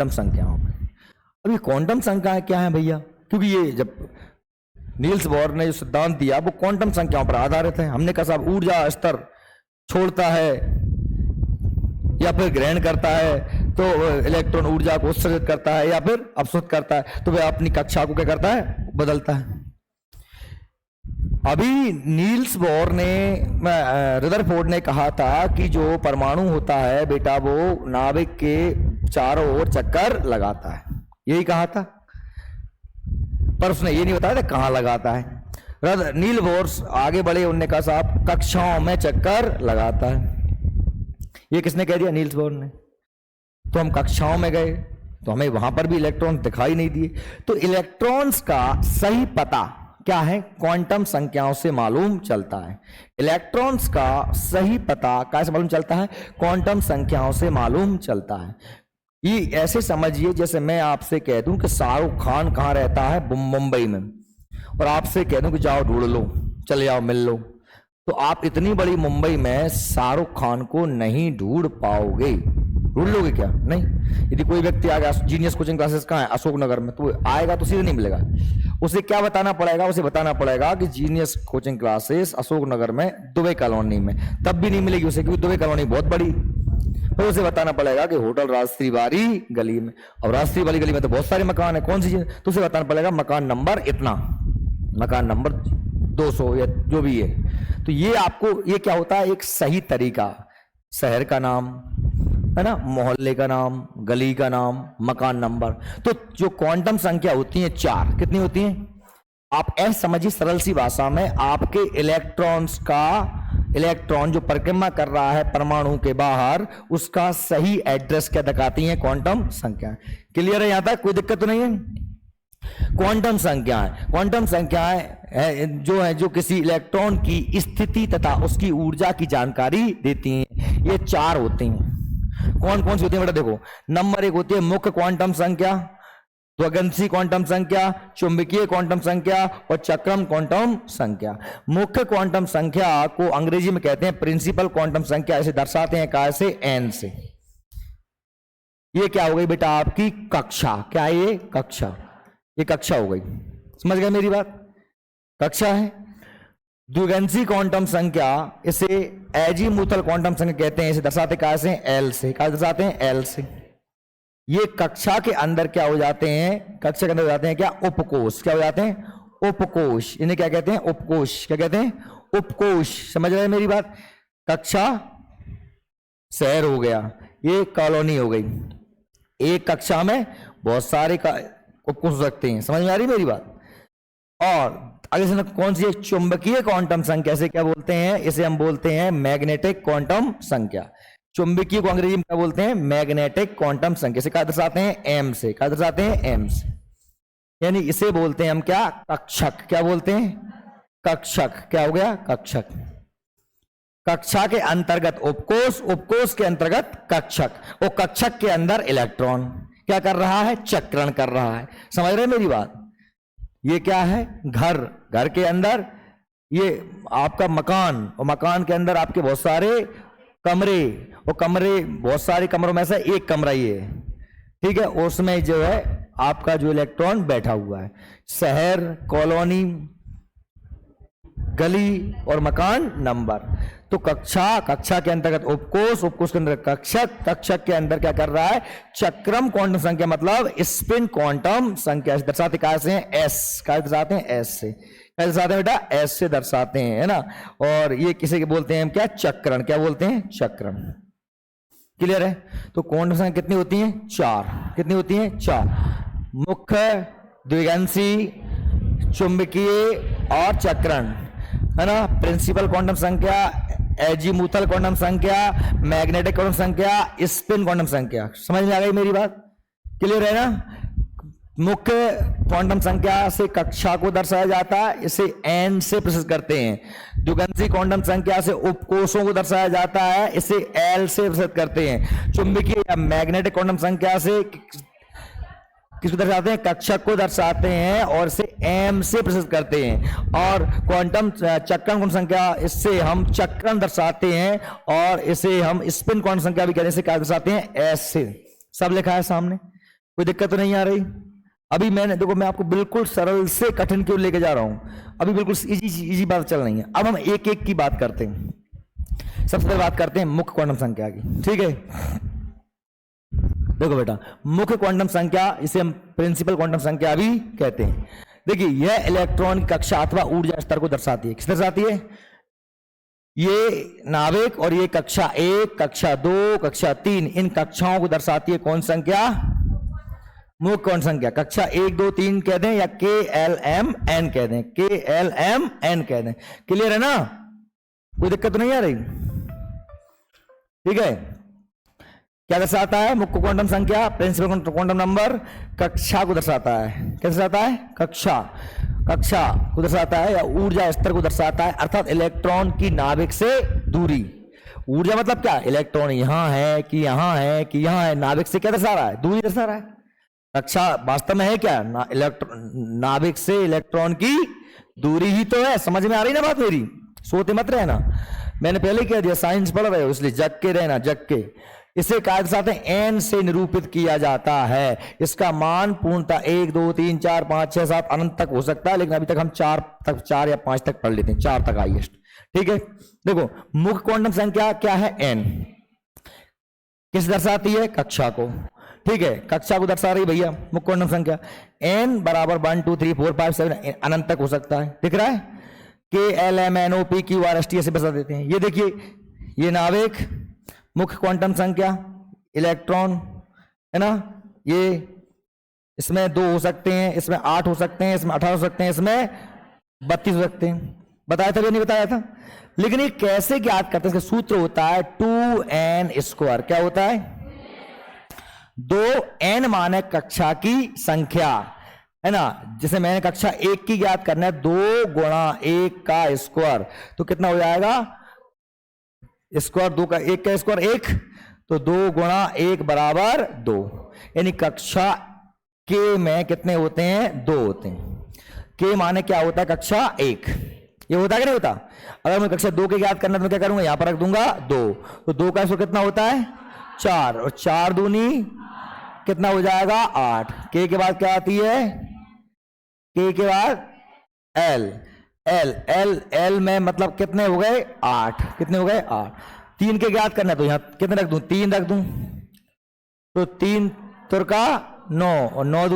Quantum संख्याओं में। अब ये क्वांटम संख्याएं क्या है भैया? क्योंकि ये जब नील्स बोर ने जो सिद्धांत दिया वो क्वांटम संख्याओं पर आधारित है। हमने कहा साहब ऊर्जा स्तर छोड़ता है या फिर ग्रहण करता है तो इलेक्ट्रॉन ऊर्जा को उत्सर्जित करता है या फिर अपसृत करता है, तो वह अपनी कक्षा को क्या करता है? बदलता है। अभी नील्स बोर ने, रदरफोर्ड ने कहा था कि जो परमाणु होता है बेटा वो नाभिक के चारों ओर चक्कर लगाता है, यही कहा था, पर उसने ये नहीं बताया था कहां लगाता है। नील बोर आगे बढ़े, उन्होंने कहा साहब कक्षाओं में चक्कर लगाता है। ये किसने कह दिया? नील्स बोर ने। तो हम कक्षाओं में गए तो हमें वहां पर भी इलेक्ट्रॉन दिखाई नहीं दिए। तो इलेक्ट्रॉन्स का सही पता क्या है? क्वांटम संख्याओं से मालूम चलता है। इलेक्ट्रॉन्स का सही पता कैसे मालूम चलता है? क्वांटम संख्याओं से मालूम चलता है। ये ऐसे समझिए जैसे मैं आपसे कह दूं कि शाहरुख खान कहां रहता है? मुंबई में, और आपसे कह दूं कि जाओ ढूंढ लो, चले जाओ मिल लो, तो आप इतनी बड़ी मुंबई में शाहरुख खान को नहीं ढूंढ पाओगे। ढूंढ लोगे क्या? नहीं। यदि कोई व्यक्ति आ गया, जीनियस कोचिंग क्लासेस कहाँ है? अशोकनगर में, तो आएगा तो सीधे नहीं मिलेगा। उसे क्या बताना पड़ेगा? उसे बताना पड़ेगा कि जीनियस कोचिंग क्लासेस अशोकनगर में दुबे कॉलोनी में, तब भी नहीं मिलेगी उसे, क्योंकि दुबे कॉलोनी बहुत बड़ी। फिर उसे बताना पड़ेगा कि होटल राष्ट्रीय बारी गली में, और राष्ट्रीय बारी गली में तो बहुत सारे मकान है, कौन सी चीज? तो उसे बताना पड़ेगा मकान नंबर इतना, मकान नंबर 200 या जो भी है। तो ये आपको, ये क्या होता है? एक सही तरीका, शहर का नाम है ना, मोहल्ले का नाम, गली का नाम, मकान नंबर। तो जो क्वांटम संख्या होती है 4, कितनी होती है? आप ऐसे समझिए सरल सी भाषा में, आपके इलेक्ट्रॉन्स का, इलेक्ट्रॉन जो परिक्रमा कर रहा है परमाणु के बाहर, उसका सही एड्रेस क्या दिखाती है? क्वांटम संख्या। क्लियर है यहां तक? कोई दिक्कत तो नहीं है? क्वांटम संख्याएं, क्वांटम संख्याएं जो है, जो किसी इलेक्ट्रॉन की स्थिति तथा उसकी ऊर्जा की जानकारी देती हैं। ये 4 होती हैं। कौन कौन सी होती है बेटा? देखो, नंबर 1 होती है मुख्य क्वांटम संख्या, द्विगंशी क्वांटम संख्या, चुंबकीय क्वांटम संख्या और चक्रम क्वांटम संख्या। मुख्य क्वांटम संख्या को अंग्रेजी में कहते हैं प्रिंसिपल क्वांटम संख्या। ऐसे दर्शाते हैं कैसे? n से। ये क्या हो गई बेटा? आपकी कक्षा। क्या है ये? कक्षा। ये कक्षा हो गई, समझ गए मेरी बात? कक्षा है। द्विगंशी क्वांटम संख्या, इसे एजीमुथल क्वांटम संख्या कहते हैं। इसे दर्शाते कैसे? एल से। क्या दर्शाते हैं? एल से। ये कक्षा के अंदर क्या हो जाते हैं? कक्षा के अंदर हो जाते हैं क्या? उपकोष। क्या हो जाते हैं? उपकोष। इन्हें क्या कहते हैं? उपकोष। क्या कहते हैं? उपकोष। समझ रहे हैं मेरी बात? कक्षा शहर हो गया, ये कॉलोनी हो गई। एक कक्षा में बहुत सारे उपकोष रखते हैं। समझ में आ रही मेरी बात? और आगे से कौन सी? चुंबकीय क्वांटम संख्या से क्या बोलते हैं? इसे हम बोलते हैं मैग्नेटिक क्वांटम संख्या। चुंबकीय को अंग्रेजी में क्या बोलते हैं? मैग्नेटिक क्वांटम संख्या। से क्या दर्शाते हैं? एम से। क्या दर्शाते हैं? एम से। यानी इसे बोलते हैं हम क्या? कक्षक। क्या बोलते हैं? कक्षक। क्या हो गया? कक्षक। कक्षा के अंतर्गत उपकोष, उपकोष के अंतर्गत कक्षक, और कक्षक के अंदर इलेक्ट्रॉन क्या कर रहा है? चक्रण कर रहा है। समझ रहे मेरी बात? ये क्या है? घर। घर के अंदर ये आपका मकान, और मकान के अंदर आपके बहुत सारे कमरे, और कमरे, बहुत सारे कमरों में से एक कमरा ये है, ठीक है, उसमें जो है आपका जो इलेक्ट्रॉन बैठा हुआ है। शहर, कॉलोनी, गली और मकान नंबर। तो कक्षा, कक्षा के अंतर्गत उपकोष, उपकोष के अंदर कक्षक, कक्षक के अंदर क्या कर रहा है? चक्रम क्वांटम संख्या, मतलब स्पिन क्वांटम संख्या। दर्शाते कैसे हैं? एस। क्या दर्शाते हैं? एस से। क्या दर्शाते हैं बेटा? एस से दर्शाते हैं, है ना। और ये किसे के बोलते हैं हम? क्या? चक्रण। क्या बोलते हैं? चक्रण। क्लियर है? तो क्वांटम संख्या कितनी होती है? 4। कितनी होती है? 4। मुख्य, द्विगंशी, चुंबकीय और चक्रण, है ना। प्रिंसिपल क्वांटम संख्या, एजीमुथल क्वांटम संख्या, मैग्नेटिक क्वांटम संख्या, स्पिन क्वांटम संख्या। समझ में आ गई मेरी बात? क्लियर है ना। मुख्य क्वांटम संख्या से कक्षा को दर्शाया जाता है, इसे एन से प्रस्तुत करते हैं। द्विगंशी क्वांटम संख्या से उपकोषों को दर्शाया जाता है, इसे एल से प्रस्तुत करते हैं। चुंबकीय या मैग्नेटिक क्वांटम संख्या से किसको दर्शाते हैं? कक्षक को दर्शाते हैं, और इसे एम से प्रस्तुत करते हैं। और क्वांटम चक्रण क्वांटम संख्या, इससे हम चक्रण दर्शाते हैं, और इसे हम स्पिन क्वांटम संख्या भी कहते हैं। इसे क्या दर्शाते हैं? एस से। सब लिखा है सामने। कोई दिक्कत तो नहीं आ रही? अभी मैंने देखो, मैं आपको बिल्कुल सरल से कठिन की ओर लेके जा रहा हूं, अभी बिल्कुल इजी बात चल रही है। अब हम एक एक की बात करते हैं। सबसे पहले बात करते हैं मुख्य क्वांटम संख्या की, ठीक है? देखो बेटा, मुख्य क्वांटम संख्या, इसे हम प्रिंसिपल क्वांटम संख्या भी कहते हैं। देखिए, यह इलेक्ट्रॉन कक्षा अथवा ऊर्जा स्तर को दर्शाती है। किस दर्शाती है? ये नाभिक और ये कक्षा 1, कक्षा 2, कक्षा 3, इन कक्षाओं को दर्शाती है कौन संख्या? मुख्य क्वांटम संख्या। कक्षा 1, 2, 3 कह दें या KLMN कह दें, KLMN कह दें। क्लियर है ना? कोई दिक्कत तो नहीं आ रही? ठीक है। क्या दर्शाता है मुख्य क्वांटम संख्या? प्रिंसिपल क्वांटम नंबर कक्षा को दर्शाता है। क्या दर्शाता है? कक्षा को दर्शाता है या ऊर्जा स्तर को दर्शाता है, अर्थात इलेक्ट्रॉन की नाभिक से दूरी। ऊर्जा मतलब क्या? इलेक्ट्रॉन यहां है कि यहां है कि यहां है, नाभिक से क्या दर्शा रहा है? दूरी दर्शा रहा है। कक्षा वास्तव में है क्या? नाभिक से इलेक्ट्रॉन की दूरी ही तो है। समझ में आ रही ना बात मेरी? सोते मत रहना, मैंने पहले कह दिया साइंस पढ़ रहे हो इसलिए जग के रहना, जग के। इसे काय साथ एन से निरूपित किया जाता है। इसका मान पूर्णतः 1, 2, 3, 4, 5, 6, 7 अनंत तक हो सकता है, लेकिन अभी तक हम 4 या 5 तक पढ़ लेते हैं, 4 तक हाईएस्ट। ठीक है, देखो मुख्य क्वांटम संख्या क्या है? एन। किस दर्शाती है? कक्षा को। ठीक है, कक्षा को दर्शा रही भैया मुख्य क्वांटम संख्या। एन बराबर 1, 2, 3, 4, 5, 7 अनंत तक हो सकता है। दिख रहा है? KLMNOPQRST ऐसे बता देते हैं। ये देखिए, ये नाभिक, मुख्य क्वांटम संख्या, इलेक्ट्रॉन है ना, ये इसमें 2 हो सकते हैं, इसमें 8 हो सकते हैं, इसमें 18 हो सकते हैं, इसमें 32 हो सकते हैं। बताया था या नहीं बताया था? लेकिन ये कैसे ज्ञात करते हैं? इसका सूत्र होता है 2n²। क्या होता है? 2n माने कक्षा की संख्या है ना। जैसे मैंने कक्षा 1 की ज्ञात करना है, 2 गुणा 1 का स्क्वायर, तो कितना हो जाएगा? स्क्वायर 2 का 1 का स्क्वायर 1, तो 2 गुणा 1 बराबर 2। यानी कक्षा के में कितने होते हैं? 2 होते हैं। के माने क्या होता है? कक्षा 1। ये होता है कि नहीं होता? अगर मैं कक्षा 2 के ज्ञात करना तो मैं क्या करूंगा? यहां पर रख दूंगा 2, तो 2 का स्क्वायर कितना होता है? 4, और 4 दूनी कितना हो जाएगा? 8। के बाद क्या आती है? के बाद एल। एल में मतलब कितने हो गए? 8। कितने हो गए? 8। 3 के ज्ञात करना तो यहां कितने रख दूं? 3 रख दूं, तो 3 तुरका 9, और 9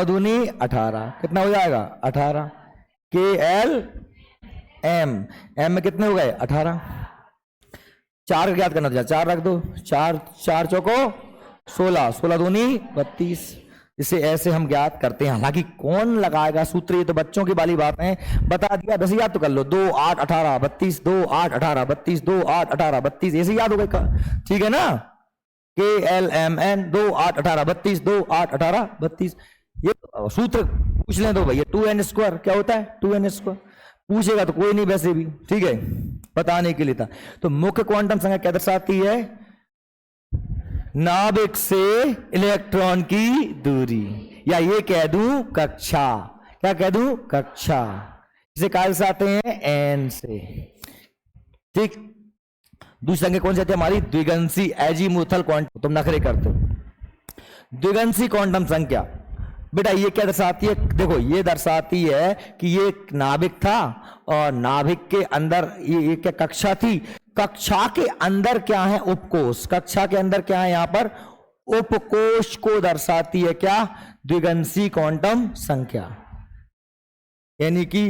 दूनी 18। कितना हो जाएगा? 18। KLM में कितने हो गए? 18। 4 का ज्ञात करना तो 4 रख दो, 4 चौको 16, 16 दूनी 32। इसे ऐसे हम ज्ञात करते हैं। हालांकि कौन लगाएगा सूत्र? ये तो बच्चों की वाली बात है, बता दिया, वैसे याद तो कर लो। 2, 8, 18, 32, 2, 8, 18, 32, 2, 8, 18, 32, ऐसे याद हो गए। ठीक है ना? KLMN 2, 8, 18, 32, 2, 8, 18, 32। ये सूत्र पूछ लें तो भैया 2n²। क्या होता है? 2n²। पूछेगा तो कोई नहीं वैसे भी, ठीक है, बताने के लिए था। तो मुख्य क्वांटम संख्या क्या दर्शाती है? नाभिक से इलेक्ट्रॉन की दूरी, या ये कह दूं कक्षा। क्या कह दूं? कक्षा। इसे कहा दर्शाते हैं एन से। ठीक, दूसरी संख्या कौन सी आती है हमारी? द्विगंशी एजीमुथल क्वांटम। तुम नखरे करते हो। द्विगंशी क्वांटम संख्या बेटा ये क्या दर्शाती है? देखो, ये दर्शाती है कि ये नाभिक था और नाभिक के अंदर ये क्या कक्षा थी। कक्षा के अंदर क्या है? उपकोष। कक्षा के अंदर क्या है? यहां पर उपकोष को दर्शाती है क्या? द्विगंशी क्वांटम संख्या। यानी कि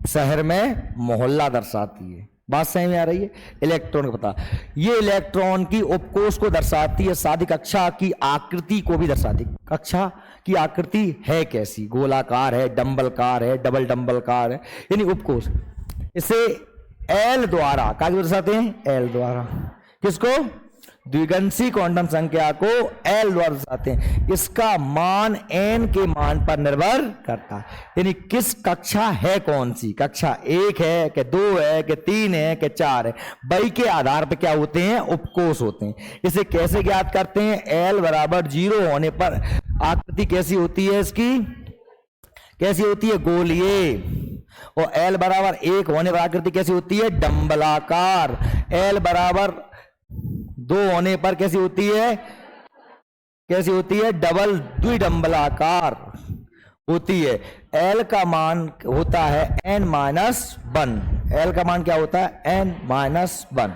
शहर में मोहल्ला दर्शाती है। बात सही में आ रही है? इलेक्ट्रॉन को पता, ये इलेक्ट्रॉन की उपकोष को दर्शाती है, साथ ही कक्षा की आकृति को भी दर्शाती है। कक्षा की आकृति है कैसी? गोलाकार है, डंबलकार है, डबल डंबलकार है, यानी उपकोष। इसे एल द्वारा क्या दर्शाते हैं? एल द्वारा। किसको? द्विगंशी क्वांटम संख्या को एल द्वारा दर्शाते हैं। इसका मान एन के मान पर निर्भर करता है, यानी किस कक्षा है, कौन सी कक्षा, 1 है कि 2 है कि 3 है कि 4 है, वही के आधार पर क्या होते हैं? उपकोष होते हैं। इसे कैसे ज्ञात करते हैं? एल बराबर 0 होने पर आकृति कैसी होती है इसकी? कैसी होती है? गोलीय। और एल बराबर 1 होने पर आकृति कैसी होती है? डंबलाकार। एल बराबर 2 होने पर कैसी होती है? कैसी होती है? डबल द्विडंबलाकार होती है। L का मान होता है n-1। L का मान क्या होता है? n-1।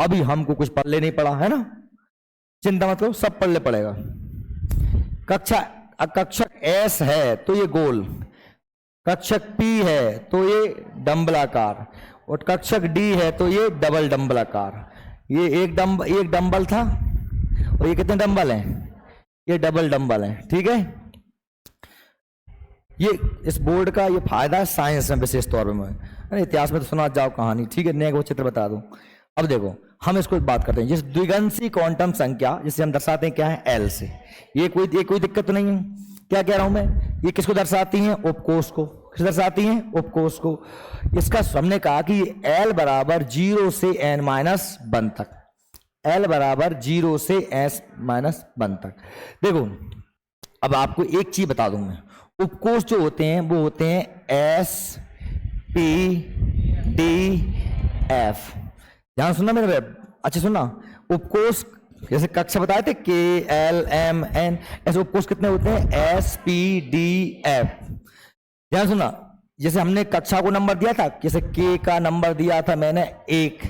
अभी हमको कुछ पढ़ने नहीं पड़ा है ना, चिंता मत करो, सब पढ़ने पड़ेगा। कक्षक S है तो ये गोल, कक्षक P है तो ये डंबलाकार, और कक्षक D है तो ये डबल डंबलाकार। ये एक डंबल था, और ये कितने डंबल हैं? ये डबल डंबल हैं। ठीक है, ये इस बोर्ड का ये फायदा है साइंस में विशेष तौर पे। अरे इतिहास में तो सुना जाओ कहानी, ठीक है, नया वो चित्र बता दूं। अब देखो हम इसको बात करते हैं, जिस द्विगंशी क्वांटम संख्या जिसे हम दर्शाते हैं क्या है? L से। ये कोई दिक्कत तो नहीं है। क्या कह रहा हूं मैं? ये किसको दर्शाती हैं? उपकोष को। किस दर्शाती हैं? उपकोष को। इसका हमने कहा कि L बराबर 0 से n-1 तक, L बराबर 0 से n-1 तक। देखो अब आपको एक चीज बता दूं मैं, उपकोष जो होते हैं वो होते हैं S P D F। ध्यान सुनना मेरे भाई, अच्छे सुनना। उपकोष जैसे कक्षा बताए थे K L M N, ऐसे उपकोष कितने होते हैं? S P D F। ध्यान सुनना, जैसे हमने कक्षा को नंबर दिया था, जैसे K का नंबर दिया था मैंने 1,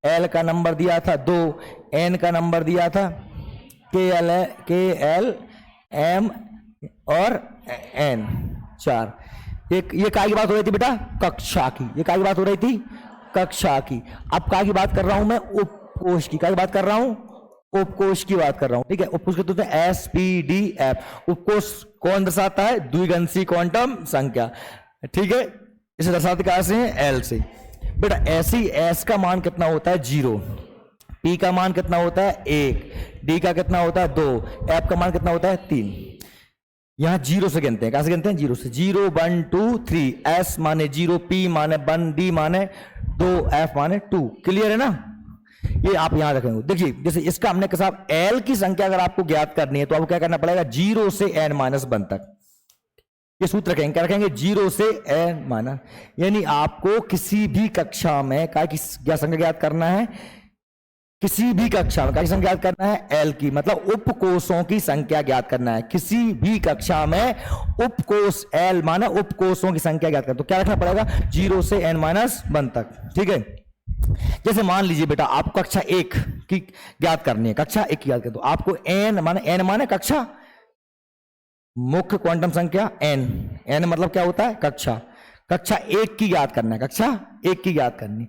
L का नंबर दिया था 2, N का नंबर दिया था K L M और N 4। ये काय की बात हो रही थी बेटा? कक्षा की। ये काय की बात हो रही थी? कक्षा की। अब काय की बात कर रहा हूं मैं? उपकोष की। काय की बात कर रहा हूं? उपकोष की बात कर रहा हूं। ठीक है, उपकोष कहते हैं S P D F। उपकोष कौन दर्शाता है? द्विगंशी क्वांटम संख्या। ठीक है, इसे दर्शाते कहां से हैं? L से। बेटा ऐसी S का मान कितना होता है? 0। P का मान कितना होता है? 1। D का कितना होता है? 2। F का मान कितना होता है? 3। यहां 0 से गिनते हैं। कहां से गिनते हैं? 0 से। 0 1 2 3। S माने 0, P माने 1, D माने 2, F माने 2। क्लियर है ना? ये आप यहां रखेंगे। देखिए जैसे इसका हमने कहा साहब L की संख्या अगर आपको ज्ञात करनी है तो आपको क्या करना पड़ेगा? 0 से n-1 तक ये सूत्र रखेंगे। क्या रखेंगे? 0 से n-, यानी आपको किसी भी कक्षा में क्या संख्या ज्ञात करना है? किसी भी कक्षा में क्या संख्या ज्ञात करना है? L की, मतलब उपकोषों की संख्या ज्ञात करना है। किसी भी कक्षा में उपकोष L माना उपकोषों की संख्या ज्ञात करना, तो क्या रखना पड़ेगा? 0 से n-1 तक। ठीक है, जैसे मान लीजिए बेटा आप कक्षा 1 की ज्ञात करनी है, कक्षा 1 की ज्ञात करनी, तो आपको n माने कक्षा, मुख्य क्वांटम संख्या n मतलब क्या होता है? कक्षा। कक्षा 1 की ज्ञात करना है, कक्षा 1 की ज्ञात करनी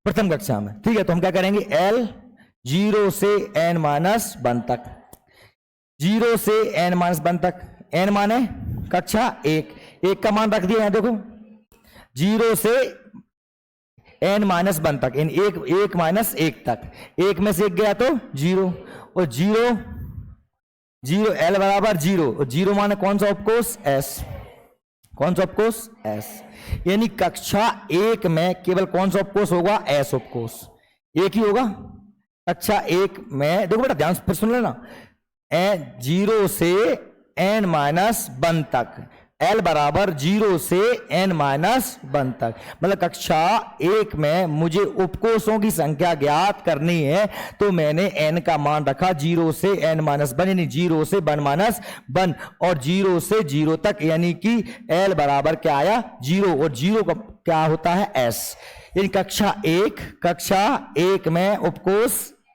प्रथम कक्षा में। ठीक है, तो हम क्या करेंगे? L 0 से n-1 तक, 0 से n-1 तक। n माने कक्षा 1 का मान रख दिया यहां देखो, 0 से n-1 तक, इन 1 तक। 1 में से 1 गया तो 0, और 0 L बराबर 0, और 0 माने कौन सा उपकोष? S। कौन सा उपकोष? S। यानी कक्षा 1 में केवल कौन सा उपकोष होगा? S उपकोष। एक ही होगा कक्षा 1 में। देखो बेटा ध्यान से फिर सुन लेना, 0 से n-1 तक, L बराबर 0 से n-1 तक, मतलब कक्षा 1 में मुझे उपकोषों की संख्या ज्ञात करनी है तो मैंने n का मान रखा 0 से n-1, यानी 0 से 1-1, और 0 से 0 तक, यानी कि L बराबर क्या आया? 0, और 0 का क्या होता है? S। यानी कक्षा 1 में उपकोष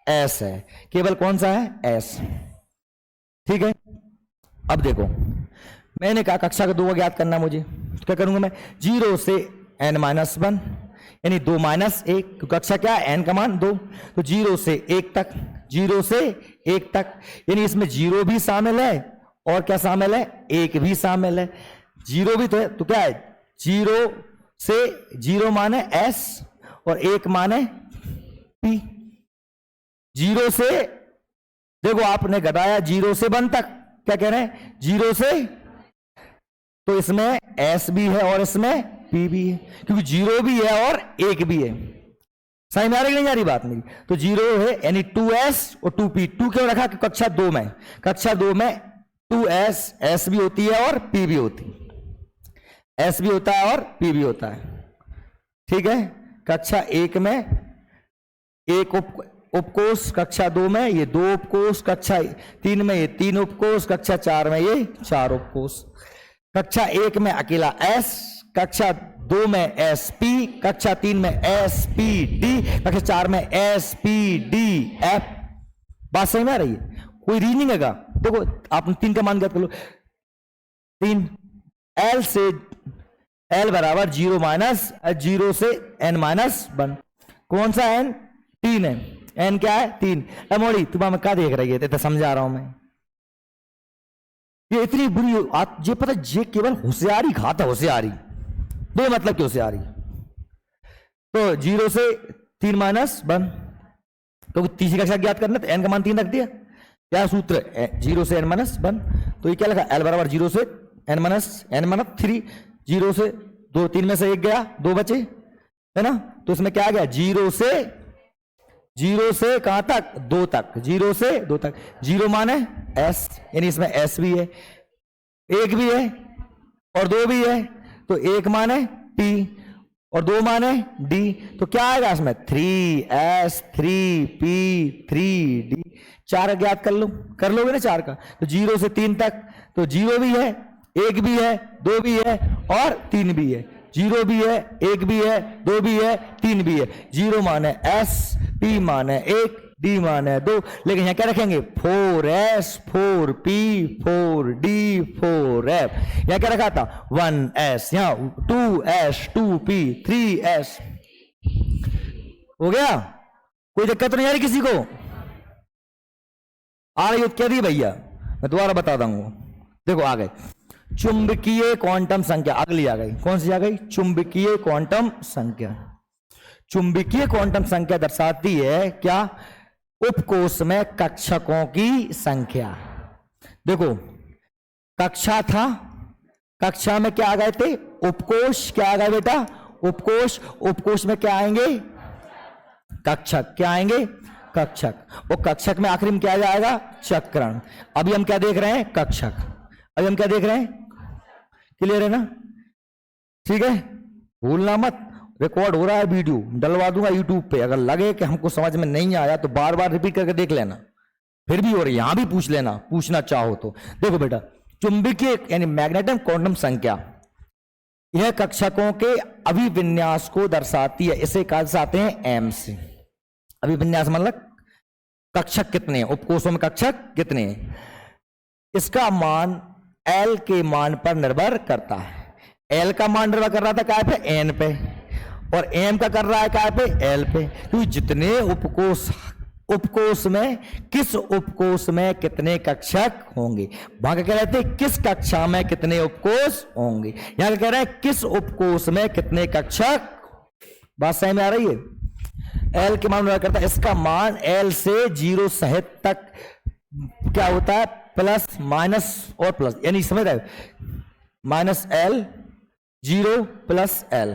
S है, केवल कौन सा है? S। ठीक है, अब देखो मैंने कहा कक्षा का 2 का ज्ञात करना मुझे, तो क्या करूंगा मैं? 0 से n-1, यानी 2 - 1, कक्षा क्या है? n का मान 2, तो 0 से 1 तक, 0 से 1 तक, यानी इसमें 0 भी शामिल है और क्या शामिल है? 1 भी शामिल है। 0 भी तो है, तो क्या है? 0 से 0 माने S और 1 माने P। 0 से देखो आपने घटाया 0 से 1 तक, क्या कह रहे हैं? 0 से, तो इसमें S भी है और इसमें P भी है, क्योंकि 0 भी है और 1 भी है। समझ में आ रही नहीं आ रही बात मेरी? तो 0 है यानी 2S और 2P। 2 क्यों रखा? कक्षा 2 में, कक्षा 2 में 2S, S भी होती है और P भी होती है, S भी होता है और P भी होता है। ठीक है, कक्षा 1 में उपकोष कक्षा 2 में, ये 2 उपकोष कक्षा 3 में, ये 3 उपकोष कक्षा 4 में, ये 4 उपकोष। कक्षा 1 में अकेला S, कक्षा 2 में SP, कक्षा 3 में SPD, कक्षा 4 में SPDF। बात समझ में आ रही है? कोई रीजनिंग है का? देखो आप 3 का मान ज्ञात कर लो। 3 L से L बराबर 0 माइनस 0 से n माइनस 1। कौन सा n? 3 है। n क्या है? 3। मोड़ी तुम्हारा क्या देख रही है? तो समझा रहा हूं मैं। ये इतनी बुरी ये पता, ये केवल होशियारी खाता, होशियारी दो मतलब की होशियारी। तो 0 से 3 माइनस 1, तो तीसरी कक्षा ज्ञात करना, तो n का मान 3 रख दिया। क्या सूत्र? 0 से n माइनस 1। तो ये क्या लगा? L बराबर 0 से n माइनस 3। 0 से 2, 3 में से 1 गया, 2 बचे, है ना? तो इसमें क्या आ गया? 0 से कहां तक? 2 तक। 0 से 2 तक। 0 माने S, यानी इसमें S भी है, 1 भी है और 2 भी है। तो 1 माने T और 2 माने D। तो क्या आएगा इसमें? 3S 3P 3D। 4 ज्ञात कर लोगे ना 4 का। तो 0 से 3 तक, तो 0 भी है, 1 भी है, 2 भी है और 3 भी है। 0 भी है, 1 भी है, 2 भी है, 3 भी है। 0 माने S, P माने 1, D माने 2। लेकिन यहां क्या रखेंगे? 4S 4P 4D 4F। यहां क्या रखा था? 1S, यहां 2S 2P 3S। हो गया? कोई दिक्कत नहीं आ रही किसी को? आ रही हो क्या दी भैया? मैं दोबारा बता दूंगा। देखो आ गए चुंबकीय क्वांटम संख्या। अगली आ गई, कौन सी आ गई? चुंबकीय क्वांटम संख्या। चुंबकीय क्वांटम संख्या दर्शाती है क्या? उपकोष में कक्षकों की संख्या। देखो कक्षा था, कक्षा में क्या आ गए थे? उपकोष। क्या आ गए बेटा? उपकोष। उपकोष में क्या आएंगे? कक्षक। क्या आएंगे? कक्षक। और कक्षक में आखिरी में क्या जाएगा? चक्रण। अभी हम क्या देख रहे हैं? कक्षक। अभी हम क्या देख रहे हैं? क्लियर है ना? ठीक है, भूलना मत। रिकॉर्ड हो रहा है, वीडियो डलवा दूंगा यूट्यूब पे। अगर लगे कि हमको समझ में नहीं आया तो बार बार रिपीट करके देख लेना, फिर भी हो रही है, यहां भी पूछ लेना, पूछना चाहो तो। देखो बेटा, चुंबकीय यानी मैग्नेटिक क्वांटम संख्या, यह कक्षकों के अभिविन्यास को दर्शाती है। इसे कहा जाते हैं एम से। अभिविन्यास मतलब कक्षक कितने हैं, उपकोषों में कक्षक कितने हैं। इसका मान L के मान पर निर्भर करता है। L का मान निर्भर कर रहा था क्या पे? N पे। और M का कर रहा है क्या पे? L पे। क्योंकि जितने उपकोष में, किस उपकोष में कितने कक्षक होंगे। वहां क्या कहते हैं? किस कक्षा में कितने उपकोष होंगे। यहां कह रहे हैं किस उपकोष में कितने कक्षक। बात सही में आ रही है? L के मान निर्भर करता है। इसका मान L से 0 सहित तक क्या होता है? प्लस माइनस और प्लस, यानी समझ रहे? Minus L 0 plus L।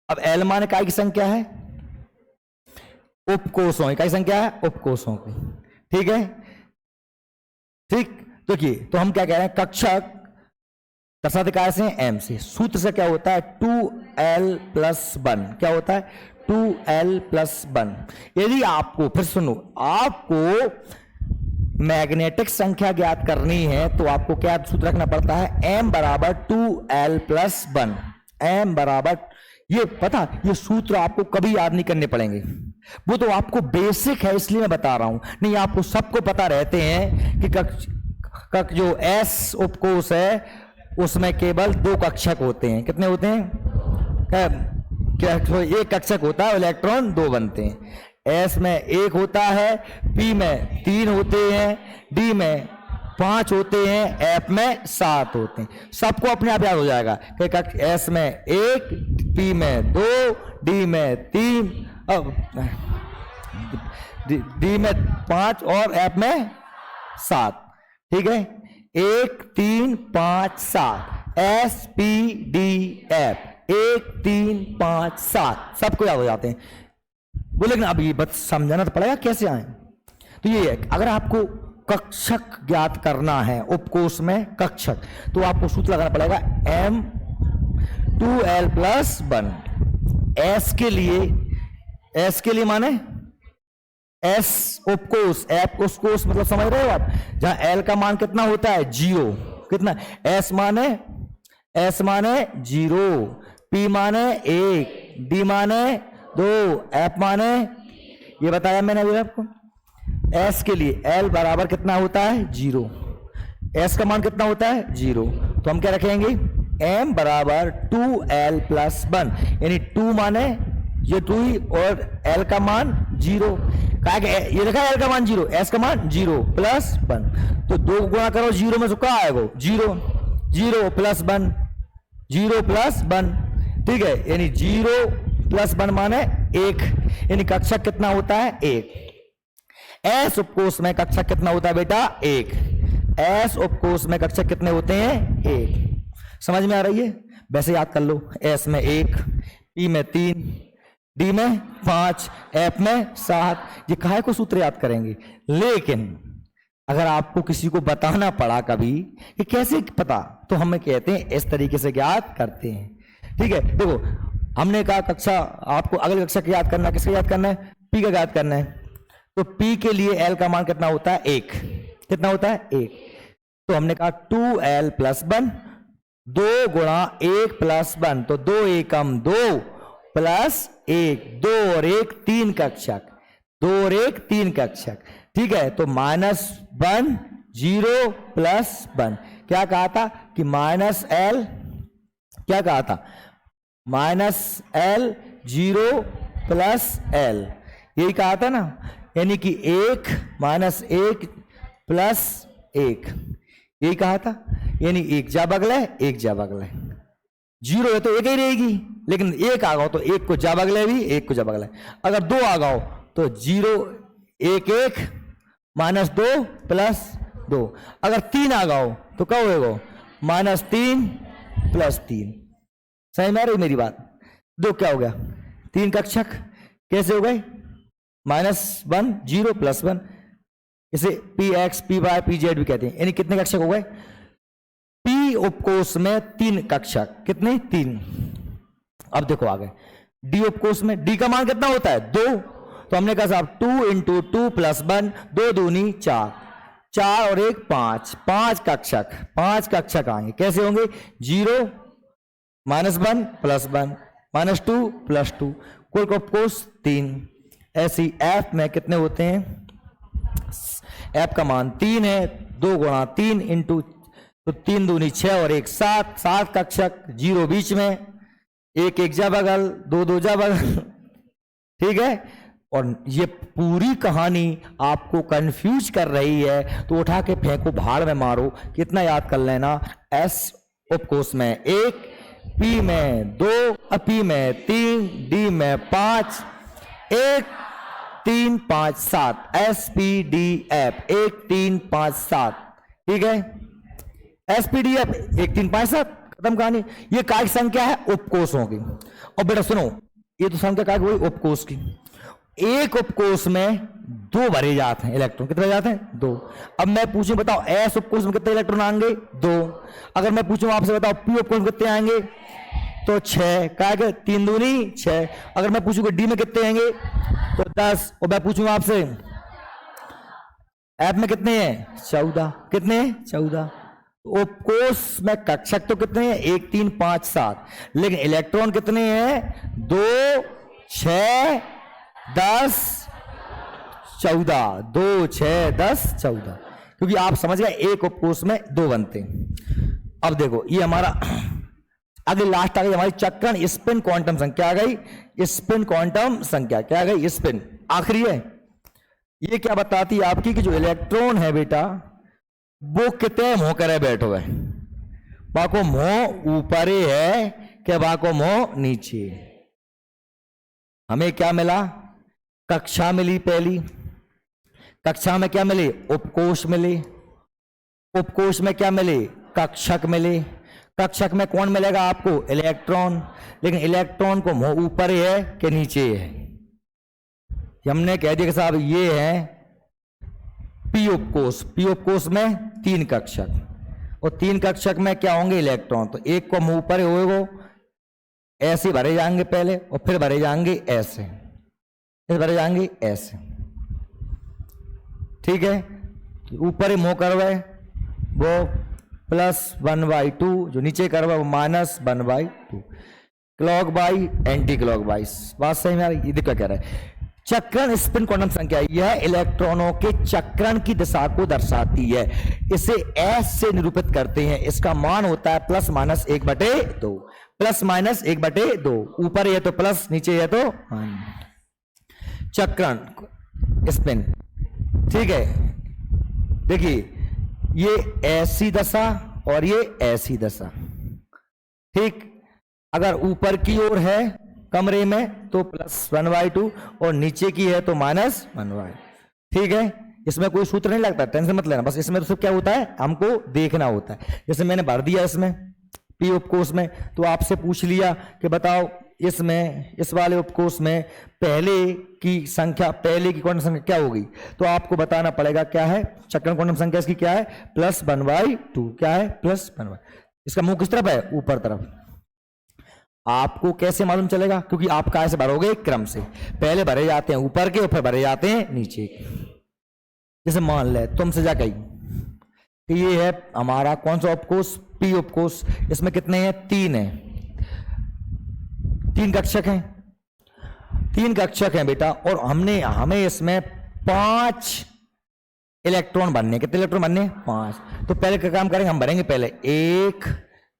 अब L माने काय की संख्या है? उपकोषों की। काय संख्या है? उपकोषों की। ठीक है, ठीक। देखिए, तो हम क्या कह रहे हैं? कक्षक दर्शाते काय से? M से। सूत्र से क्या होता है? 2L plus 1। क्या होता है? 2L plus 1। यदि आपको, फिर सुनो, आपको मैग्नेटिक संख्या ज्ञात करनी है तो आपको क्या सूत्र रखना पड़ता है? M बराबर 2L प्लस 1। M बराबर, ये पता, ये सूत्र आपको कभी याद नहीं करने पड़ेंगे, वो तो आपको बेसिक है, इसलिए मैं बता रहा हूं। नहीं, आपको सबको पता रहते हैं कि जो S उपकोष है उसमें केवल 2 कक्षक होते हैं। कितने होते हैं? क्या? तो एक कक्षक होता है, इलेक्ट्रॉन 2 बनते हैं। S में 1 होता है, P में 3 होते हैं, D में 5 होते हैं, F में 7 होते हैं। सबको अपने आप याद हो जाएगा कि S में 1, P में 2, D में 3, D में 5 और F में 7। ठीक है, 1 3 5 7 S P D F। 1 3 5 7 सबको याद हो जाते हैं। वो लेकिन अभी बस समझाना तो पड़ेगा कैसे आए। तो ये है, अगर आपको कक्षक ज्ञात करना है, उपकोष में कक्षक, तो आपको सूत्र लगाना पड़ेगा M 2L प्लस 1। S के लिए माने एस उपकोष, एफ कोष मतलब समझ रहे हो आप, जहां एल का मान कितना होता है 0, कितना, एस माने 0, पी माने 1, डी माने 2, एफ माने, ये बताया मैंने अभी आपको। एस के लिए एल बराबर कितना होता है 0, एस का मान कितना होता है 0, तो हम क्या रखेंगे m बराबर 2l प्लस 1, यानी 2 माने ये 2 ही और l का मान 0, कहा कि ये लिखा है l का मान 0, s का मान 0 प्लस 1, तो 2 गुणा करो 0 में से क्या आएगा 0, 0 प्लस 1, 0 प्लस 1, ठीक है, यानी 0 प्लस 1 माने 1, यानी कक्षक कितना होता है 1। एस उपकोष में कक्षक कितना होता है बेटा 1, एस उपकोष में कक्षक कितने होते हैं 1, समझ में आ रही है। वैसे याद कर लो, एस में 1, पी में 3, डी में 5, एफ में 7, ये काहे को सूत्र याद करेंगे। लेकिन अगर आपको किसी को बताना पड़ा कभी ये कैसे पता, तो हम कहते हैं इस तरीके से याद करते हैं, ठीक है। देखो हमने कहा कक्षा, आपको अगली कक्षा का याद करना है, किसका याद करना है, पी का याद करना है, तो पी के लिए एल का मान कितना होता है 1, कितना होता है 1, तो हमने कहा 2l प्लस 1, 2 गुणा 1 प्लस 1, तो 2 एकम 2 प्लस 1, 2 और 1 3 कक्षक, 2 और 1 3 कक्षक, ठीक है। तो -1 0 प्लस 1, क्या कहा था कि -l, क्या कहा था -l 0 प्लस l, यही कहा था ना, यानी कि 1 -1 प्लस 1, यही कहा था, यानी 1 जा बगले 1 जा बगले, 0 है तो 1 ही रहेगी, लेकिन 1 आ गओ तो 1 को जा बगले भी 1 को जा बगले, अगर 2 आ गओ तो 0 1 1 -2 प्लस 2, अगर 3 आ गओ तो क्या होएगा -3 प्लस 3, समझ में आ रही मेरी बात। 2 क्या हो गया 3 कक्षक, कैसे हो गए -1 0 प्लस 1, इसे P X P Y P Z भी कहते हैं, यानी कितने कक्षक हो गए, पी उपकोष में 3 कक्षक, कितने 3। अब देखो आगे डी उपकोष में, डी का मान कितना होता है 2, तो हमने कहा साहब 2 × 2 प्लस 1, 2 दूनी 4, 4 और 1 5, 5 कक्षक, 5 कक्षक आएंगे, कैसे होंगे 0 -1 प्लस 1 -2 प्लस 2, कुल उपकोष 3। ऐसी एफ में कितने होते हैं, एफ का मान 3 है, 2 गुणा 3 इंटू, तो 3 दूनी 6 और 1 7, 7 कक्षक, 0 बीच में, 1 1 जा बगल, 2 2 जा बगल, ठीक है। और ये पूरी कहानी आपको कंफ्यूज कर रही है तो उठा के फेंको, भाड़ में मारो, कितना याद कर लेना, एस उपकोष में 1, पी में 2, पी में 3, डी में 5, 1 3 5 7, एस पी डी एफ 1 3 5 7, ठीक है, एस पी डी एफ 1 3 5 7, खत्म कहानी। ये काय संख्या है उपकोषों की। और बेटा सुनो, ये तो संख्या काय हुई उपकोष की, एक उपकोष में 2 भरे जाते हैं इलेक्ट्रॉन, कितने जाते हैं 2। अब मैं पूछूं बताओ एस उपकोष में कितने इलेक्ट्रॉन आएंगे 2, अगर मैं पूछूं आपसे बताओ पी उपकोष में कितने आएंगे तो 6, काय के 3 दूनी 6, अगर मैं पूछूंगा डी में कितने आएंगे तो 10, और मैं पूछूंगा आपसे एफ में कितने हैं 14, कितने 14। उपकोष में कक्षक तो कितने हैं 1 3 5 7, लेकिन इलेक्ट्रॉन कितने हैं 2 6 10 14, 2 6 10 14, क्योंकि आप समझ गए एक उपकोष में 2 बनते हैं। अब देखो ये हमारा अगली लास्ट आ गई हमारी चक्रण स्पिन क्वांटम संख्या, आ गई स्पिन क्वांटम संख्या, क्या आ गई स्पिन, आखिरी है। ये क्या बताती है आपकी कि जो इलेक्ट्रॉन है बेटा वो कितने मुंह करे बैठो है, बाको मुंह ऊपर है क्या बाको मुंह नीचे। हमें क्या मिला, कक्षा मिली, पहली कक्षा में क्या मिले उपकोष मिले, उपकोष में क्या मिले कक्षक मिले, कक्षक में कौन मिलेगा आपको इलेक्ट्रॉन, लेकिन इलेक्ट्रॉन को मुंह ऊपर है कि नीचे है। हमने कह दिया कि साहब ये है पी उपकोष, पी उपकोष में 3 कक्षक, और 3 कक्षक में क्या होंगे इलेक्ट्रॉन, तो एक को मुंह ऊपर होएगा, ऐसे भरे जाएंगे पहले और फिर भरे जाएंगे ऐसे, फिर भरे जाएंगे ऐसे, ठीक है, ऊपर मोह कर्व है वो +1/2, जो नीचे कर्व है वो -1/2, क्लॉक बाई एंटी क्लॉक बाइस। बात सही में आ रही? ये देखो क्या कह रहा है, चक्रण स्पिन क्वांटम संख्या यह इलेक्ट्रॉनों के चक्रण की दिशा को दर्शाती है, इसे एस से निरूपित करते हैं, इसका मान होता है +-1/2, +-1/2, ऊपर है तो प्लस, नीचे है तो चक्रण स्पिन। ठीक है, देखिए ये ऐसी दशा और ये ऐसी दशा। ठीक, अगर ऊपर की ओर है कमरे में तो +1/2 और नीचे की है तो -1/2। ठीक है, इसमें कोई सूत्र नहीं लगता, टेंशन मत लेना, बस इसमें तो सिर्फ क्या होता है, हमको देखना होता है। जैसे मैंने भर दिया इसमें पी उपकोष में, तो आपसे पूछ लिया कि बताओ इसमें, इस वाले उपकोष में पहले की संख्या, पहले की क्वांटम संख्या क्या होगी, तो आपको बताना पड़ेगा क्या है चक्रण क्वांटम संख्या इसकी, क्या है +1/2, क्या है +1/2। इसका मुंह किस तरफ है, ऊपर तरफ। आपको कैसे मालूम चलेगा, क्योंकि आप कैसे भरोगे, क्रम से, पहले भरे जाते हैं ऊपर के और फिर भरे जाते हैं नीचे के। जैसे मान ले तुमसे जा कही कि ये है हमारा कौन सा उपकोष, पी उपकोष, इसमें कितने हैं, 3 हैं, 3 कक्षक हैं, 3 कक्षक हैं बेटा, और हमें इसमें 5 इलेक्ट्रॉन भरने, कितने इलेक्ट्रॉन भरने, 5। तो पहले क्या काम करेंगे, हम भरेंगे पहले 1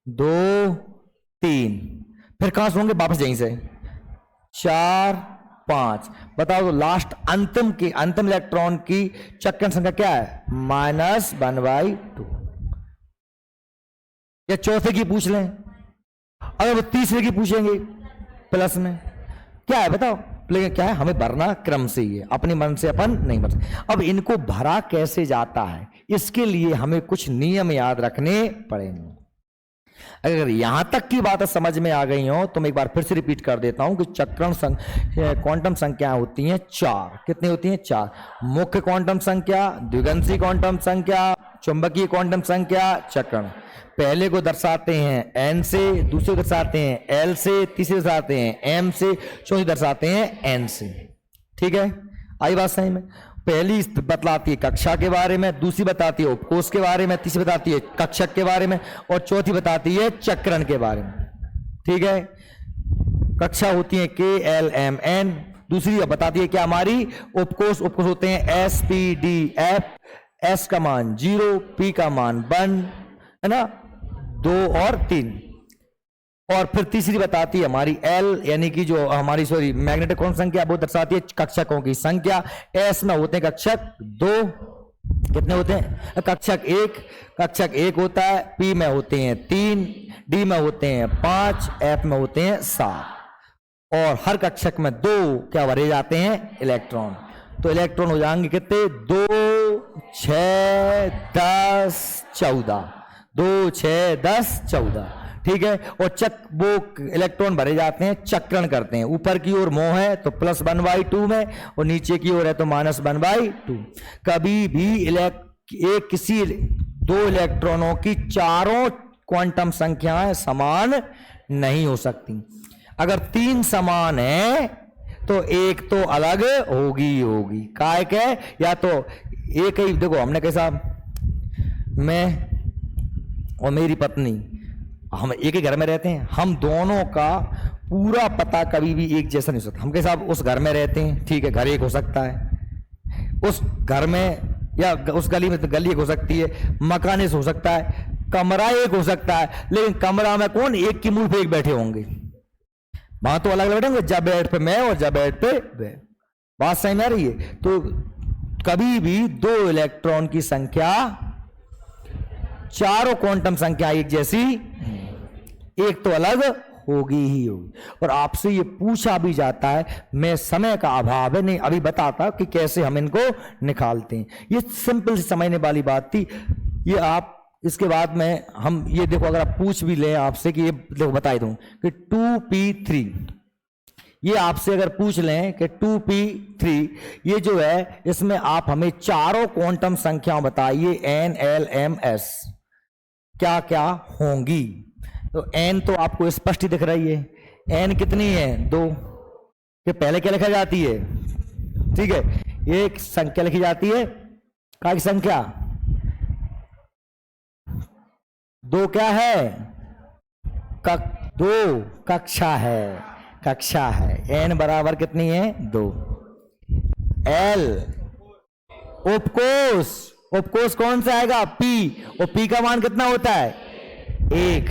2 3, फिर कहां से होंगे, वापस यहीं से 4 5। बताओ तो लास्ट अंतिम इलेक्ट्रॉन की चक्रण संख्या क्या है, -1/2। या चौथे की पूछ लें, अगर वो तीसरे की पूछेंगे प्लस में, क्या है बताओ, लेकिन क्या है, हमें भरना क्रम से ही है, अपने मन से अपन नहीं भर सकते। अब इनको भरा कैसे जाता है, इसके लिए हमें कुछ नियम याद रखने पड़ेंगे। अगर यहां तक की बातें समझ में आ गई हो तो मैं एक बार फिर से रिपीट कर देता हूं कि चक्रण क्वांटम संख्या होती हैं 4। कितनी होती हैं, 4। मुख्य क्वांटम संख्या, द्विगंशी क्वांटम संख्या, चुंबकीय क्वांटम संख्या, चक्रण। पहले को दर्शाते हैं n से, दूसरे को दर्शाते हैं l से, तीसरे दर्शाते हैं m से, चौथी दर्शाते हैं n से। ठीक है, आई बात सही में। पहली बतलाती है कक्षा के बारे में, दूसरी बताती है उपकोष के बारे में, तीसरी बताती है कक्षक के बारे में, और चौथी बताती है चक्रण के बारे में। ठीक है, कक्षा होती है K L M N, दूसरी बताती है क्या, हमारी उपकोष होते हैं S P D F, S का मान 0, P का मान 1, है ना, 2 और 3, और फिर तीसरी बताती है हमारी L, यानी कि जो हमारी मैग्नेटिक क्वांटम संख्या, वो दर्शाती है कक्षकों की संख्या। S में होते हैं कक्षक 2, कितने होते हैं, कक्षक 1 होता है, P में होते हैं 3, D में होते हैं 5, F में होते हैं 7, और हर कक्षक में 2 क्या भरे जाते हैं, इलेक्ट्रॉन। तो इलेक्ट्रॉन हो जाएंगे कितने, 2 6 10 14, 2 6 10 14। ठीक है, और वो इलेक्ट्रॉन भरे जाते हैं, चक्रण करते हैं। ऊपर की ओर मोह है तो +1/2 में, और नीचे की ओर है तो -1/2। कभी भी किसी 2 इलेक्ट्रॉनों की चारों क्वांटम संख्याएं समान नहीं हो सकती। अगर 3 समान है तो एक तो अलग होगी। काय के, या तो एक ही, देखो हमने कैसा, मैं और मेरी पत्नी, हम एक ही घर में रहते हैं, हम दोनों का पूरा पता कभी भी एक जैसा नहीं हो सकता। हम कैसा उस घर में रहते हैं, ठीक है, घर एक हो सकता है, उस घर में या उस गली में तो गली एक हो सकती है, मकान एक हो सकता है, कमरा एक हो सकता है, लेकिन कमरा में कौन एक की मूल पे एक बैठे होंगे, वहां तो अलग अलग बैठेंगे, जब बेड पे मैं और जब बेड पे वे। बात सही में आ रही है। तो कभी भी 2 इलेक्ट्रॉन की संख्या, चारों क्वांटम संख्या एक जैसी, एक तो अलग होगी ही होगी। और आपसे ये पूछा भी जाता है, मैं समय का अभाव है नहीं अभी बताता कि कैसे हम इनको निकालते हैं। ये सिंपल से समझने वाली बात थी। ये आप इसके बाद में हम ये देखो, अगर आप पूछ भी लें आपसे कि ये देखो बता दूं कि 2p3, ये आपसे अगर पूछ लें कि 2p3 ये जो है, इसमें आप हमें चारों क्वांटम संख्याओं बताइए, n l m s क्या क्या होंगी। तो n तो आपको स्पष्ट ही दिख रही है, n कितनी है, 2 के पहले क्या लिखा जाती है, ठीक है, एक संख्या लिखी जाती है का की संख्या 2 क्या है? दो कक्षा है, कक्षा है। n बराबर कितनी है? 2। l उपकोष, उपकोष कौन सा आएगा? p, और p का मान कितना होता है? 1।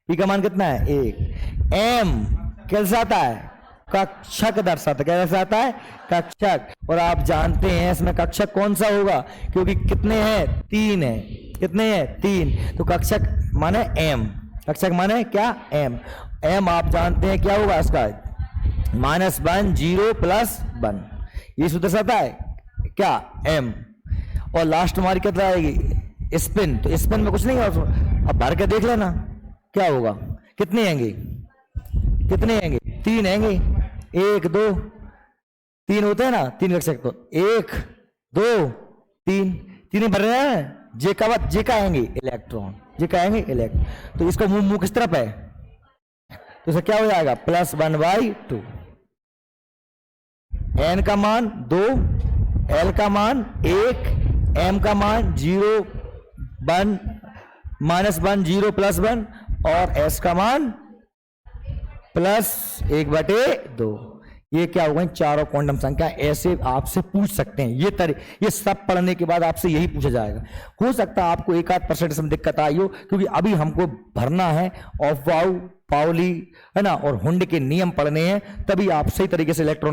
p का मान कितना है? 1। m क्या दर्शाता है? कक्षक दर्शाता। क्या दर्शाता है? कक्षक। और आप जानते हैं इसमें कक्षक कौन सा होगा, क्योंकि कितने हैं? 3 है। कितने हैं? 3। तो कक्षक माने m, कक्षक माने क्या? m। m आप जानते हैं क्या होगा इसका? -1 0 + 1, ये सूत्र दर्शाता है क्या? m। और लास्ट हमारी कितना आएगी? स्पिन। तो स्पिन में कुछ नहीं होगा, अब भर के देख लेना क्या होगा। कितने आएंगे? कितने आएंगे? 3 आएंगे। 1 2 3 होते हैं ना, 3 रख सकते हो। 1 2 3, 3 भर रहे हैं। जे का बाद जे का आएंगे? इलेक्ट्रॉन। जे का आएंगे? इलेक्ट्रॉन। तो इसका मुंह किस तरफ है? तो इसका क्या हो जाएगा? +1/2। n का मान 2, l का मान 1, m का मान 0 1 -1 0 +1, और s का मान +1/2। ये क्या होगा? चारों क्वांटम संख्या ऐसे आपसे पूछ सकते हैं। ये सब पढ़ने के बाद आपसे यही पूछा जाएगा। हो सकता है आपको 1-8% इसमें दिक्कत आई हो, क्योंकि अभी हमको भरना है ऑफ वाउ, पाउली, है ना, और हुंड के नियम पढ़ने हैं, तभी आप सही तरीके से इलेक्ट्रॉन